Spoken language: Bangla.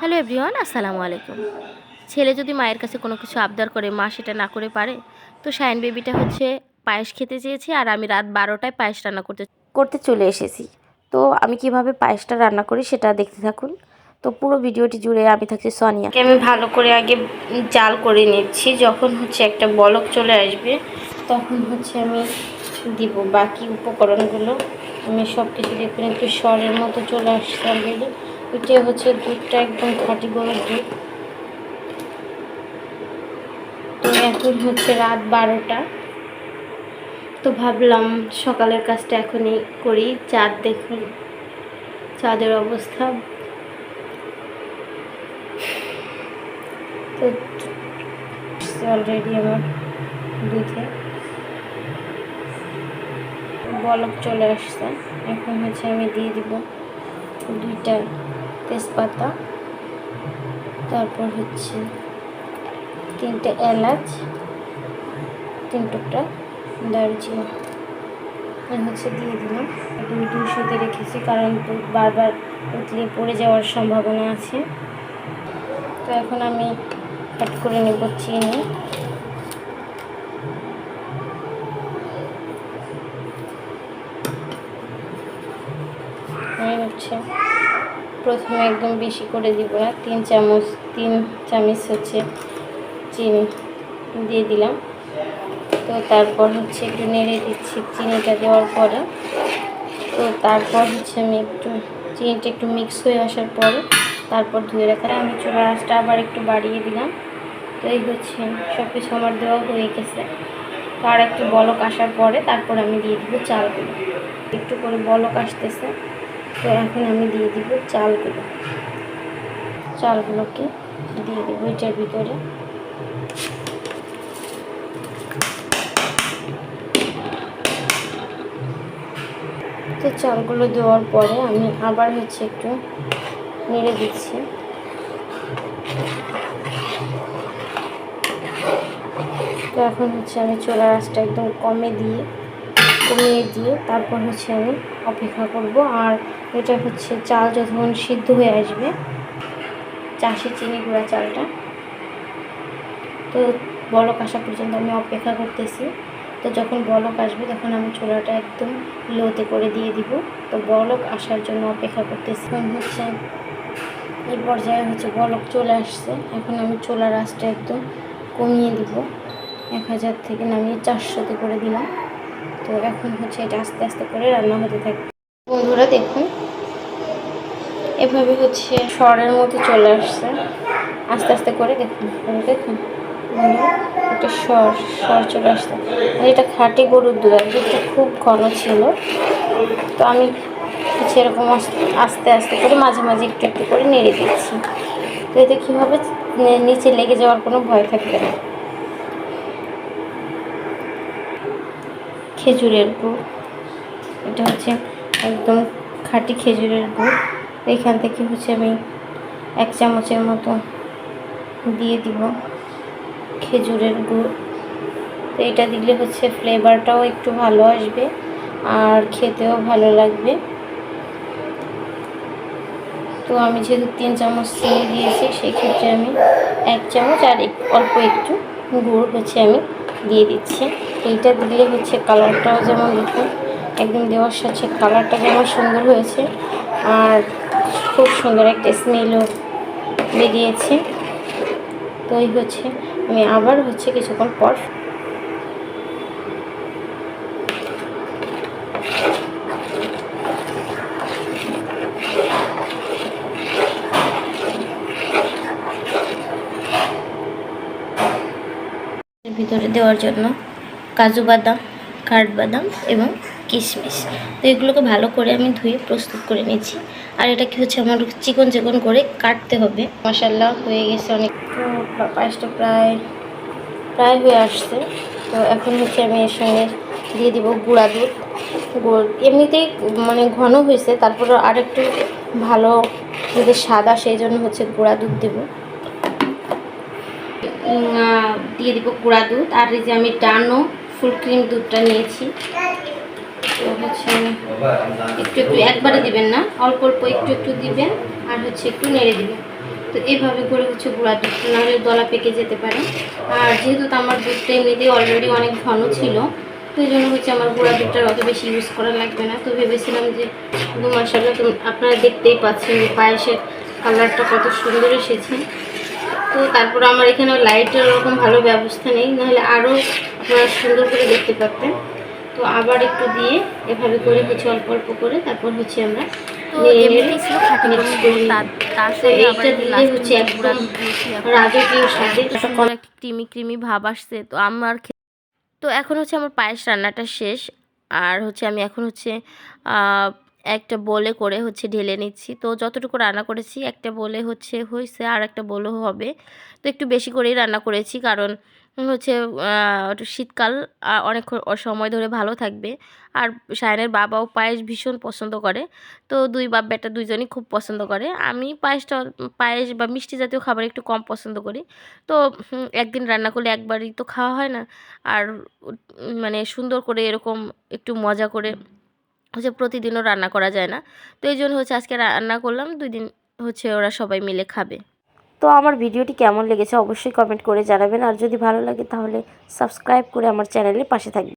হ্যালো এভরিওয়ান, আসসালামু আলাইকুম। ছেলে যদি মায়ের কাছে কোনো কিছু আবদার করে, মা সেটা না করে পারে, তো শাইন বেবিটা হচ্ছে পায়েস খেতে চেয়েছে। আর আমি রাত 12টায় পায়েস রান্না করতে চলে এসেছি। তো আমি কিভাবে পায়েসটা রান্না করি সেটা দেখতে থাকুন। তো পুরো ভিডিওটি জুড়ে আমি থাকছি সোনিয়া। আমি ভালো করে আগে জাল করে নিচ্ছি। যখন হচ্ছে একটা বলক চলে আসবে তখন হচ্ছে আমি দিব বাকি উপকরণগুলো। আমি সব কিছু দেখবেন একটু সরের মতো চলে আসতে হবে। এটা হচ্ছে দুধটা একদম খাঁটি গরুর দুধ। তো এখন হচ্ছে রাত 12টা। তো ভাবলাম সকালের কাজটা এখনই করি। চাঁদ দেখুন, চাঁদের অবস্থা। তো অলরেডি আমার দুধে বলক চলে আসছে। এখন হচ্ছে আমি দিয়ে দিব 2টা তেজপাতা, তারপর হচ্ছে 3টে এলাচ, 3 টুকরা দারচিনি হচ্ছে দিয়ে দিলাম। দুশোতে রেখেছি কারণ বারবার উতলে পড়ে যাওয়ার সম্ভাবনা আছে। তো এখন আমি অ্যাড করে নেব চিনি। আমি হচ্ছে প্রথমে একদম বেশি করে দিব না, 3 চামচ হচ্ছে চিনি দিয়ে দিলাম। তো তারপর হচ্ছে একটু নেড়ে দিচ্ছি চিনিটা দেওয়ার পরে। তো তারপর হচ্ছে আমি চিনিটা একটু মিক্স হয়ে আসার পরে তারপর ধুয়ে রাখা আমি চুলার আঁচটা আবার একটু বাড়িয়ে দিলাম। তো এই হচ্ছে সব কিছু আমার দেওয়া হয়ে গেছে। তো আর একটু বলক আসার পরে তারপর আমি দিয়ে দিব চালগুলো। একটু করে বলক আসতেছে, তো এখন আমি দিয়ে দিব চালগুলোকে দিয়ে দেবো এটার ভিতরে। তো চালগুলো দেওয়ার পরে আমি আবার হচ্ছে একটু নেড়ে দিচ্ছি। তো এখন হচ্ছে আমি চুলার আঁচটা একদম কমিয়ে দিয়ে তারপর হচ্ছে আমি অপেক্ষা করব। আর এটা হচ্ছে চাল যখন সিদ্ধ হয়ে আসবে, চাষি চিনি গুঁড়া চালটা, তো বলক আসা পর্যন্ত আমি অপেক্ষা করতেছি। তো যখন বলক আসবে তখন আমি চুলাটা একদম লোতে করে দিয়ে দিব। তো বলক আসার জন্য অপেক্ষা করতেছি। এখন হচ্ছে এই পর্যায়ে হচ্ছে বলক চলে আসছে। এখন আমি চুলার আঁচটা একদম কমিয়ে দিব, 1000 থেকে নামিয়ে 400-তে করে দিলাম। তো এখন হচ্ছে এটা আস্তে আস্তে করে রান্না হতে থাকে। বন্ধুরা দেখুন, এভাবে হচ্ছে সরের মতো চলে আসছে আস্তে আস্তে করে। দেখুন বন্ধুরা, একটা সর চলে আসছে। আর এটা খাঁটি গরুর দুধ, আর দুধটা খুব ঘন ছিল। তো আমি হচ্ছে এরকম আস্তে আস্তে করে মাঝে মাঝে একটু একটু করে নেড়ে দিচ্ছি। তো এতে কী হবে, নিচে লেগে যাওয়ার কোনো ভয় থাকবে না। খেজুরের গুড়, এটা হচ্ছে একদম খাঁটি খেজুরের গুড়। এখান থেকে হচ্ছে আমি 1 চামচের মতো দিয়ে দিব খেজুরের গুড়। তো এটা দিলে হচ্ছে ফ্লেভারটাও একটু ভালো আসবে আর খেতেও ভালো লাগবে। তো আমি যেহেতু 3 চামচ চিনি দিয়েছি, সেক্ষেত্রে আমি 1 চামচ আর অল্প একটু গুড় হচ্ছে আমি দিয়ে দিচ্ছি। এইটা দিলে হচ্ছে কালারটাও যেমন দেখুন একদম দেওয়ার সাথে কালারটা যেমন সুন্দর হয়েছে, আর খুব সুন্দর একটা স্মেলও বেরিয়েছে। তো এই হচ্ছে আমি আবার হচ্ছে কিছুক্ষণ পর ভিতরে দেওয়ার জন্য কাজু বাদাম, কাঠবাদাম এবং কিশমিশ। তো এগুলোকে ভালো করে আমি ধুয়ে প্রস্তুত করে নিচ্ছি। আর এটা কি হচ্ছে আমার চিকন চিকন করে কাটতে হবে। মাশাআল্লাহ হয়ে গেছে অনেক। তো পায়েসটা প্রায় হয়ে আসছে। তো এখন হচ্ছে আমি এর সঙ্গে দিয়ে দিব গুঁড়া দুধ। এমনিতেই মানে ঘন হয়েছে, তারপরে আর একটু ভালো যদি সাদা, সেই জন্য হচ্ছে গুঁড়া দুধ দেবো। দিয়ে দিব গুঁড়া দুধ। আর এই যে আমি ডানো ফুল ক্রিম দুধটা নিয়েছি। তো হচ্ছে একটু একটু একবারে দিবেন না, অল্প অল্প একটু একটু দিবেন আর হচ্ছে একটু নেড়ে দিবেন। তো এইভাবে করে হচ্ছে গুঁড়া দুধটা, নাহলে দলা পেকে যেতে পারে। আর যেহেতু আমার দুধটা এমনিতেই অলরেডি অনেক ঘন ছিল, তো এই জন্য হচ্ছে আমার গুঁড়া দুধটার অত বেশি ইউজ করা লাগবে না। তো ভেবেছিলাম যে মাশাআল্লাহ, তো আপনারা দেখতেই পাচ্ছেন যে পায়েসের কালারটা কত সুন্দর এসেছে। তো তারপর আমার এখানে লাইটের ওরকম ভালো ব্যবস্থা নেই, নাহলে আরও আপনারা সুন্দর করে দেখতে পারতেন। তো আবার একটু দিয়ে এভাবে করে হচ্ছে অল্প অল্প করে তারপর হচ্ছে আমরা হচ্ছে একদম রাজকীয় স্বাদে একটা ক্রিমি ক্রিমি ভাব আসছে। তো আমার তো এখন হচ্ছে আমার পায়েস রান্নাটা শেষ। আর হচ্ছে আমি এখন হচ্ছে একটা বোলে করে হচ্ছে ঢেলে নিচ্ছি। তো যতটুকু রান্না করেছি একটা বোলে হয়েছে, আর একটা বোলও হবে। তো একটু বেশি করেই রান্না করেছি, কারণ হচ্ছে শীতকাল অনেক সময় ধরে ভালো থাকবে। আর সায়নের বাবাও পায়েস ভীষণ পছন্দ করে। তো দুই বাপ বেটা দুইজনই খুব পছন্দ করে। আমি পায়েস বা মিষ্টি জাতীয় খাবার একটু কম পছন্দ করি। তো একদিন রান্না করলে একবারই তো খাওয়া হয় না। আর মানে সুন্দর করে এরকম একটু মজা করে হচ্ছে প্রতিদিনও রান্না করা যায় না। তো এই জন্য হচ্ছে আজকে রান্না করলাম, 2 দিন হচ্ছে ওরা সবাই মিলে খাবে। তো আমার ভিডিওটি কেমন লেগেছে অবশ্যই কমেন্ট করে জানাবেন। আর যদি ভালো লাগে তাহলে সাবস্ক্রাইব করে আমার চ্যানেলের পাশে থাকবেন।